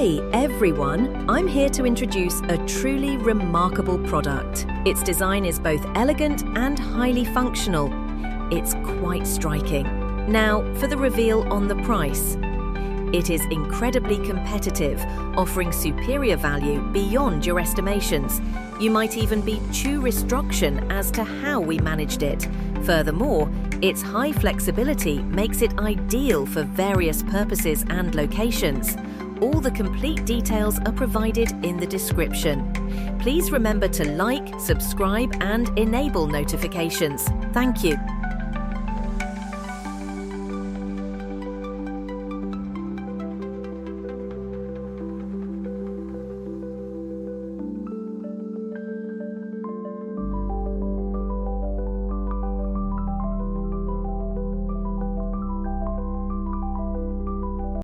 Hey everyone, I'm here to introduce a truly remarkable product. Its design is both elegant and highly functional. It's quite striking. Now for the reveal on the price. It is incredibly competitive, offering superior value beyond your estimations. You might even be too instruction as to how we managed it. Furthermore, its high flexibility makes it ideal for various purposes and locations. All the complete details are provided in the description. Please remember to like, subscribe, and enable notifications. Thank you.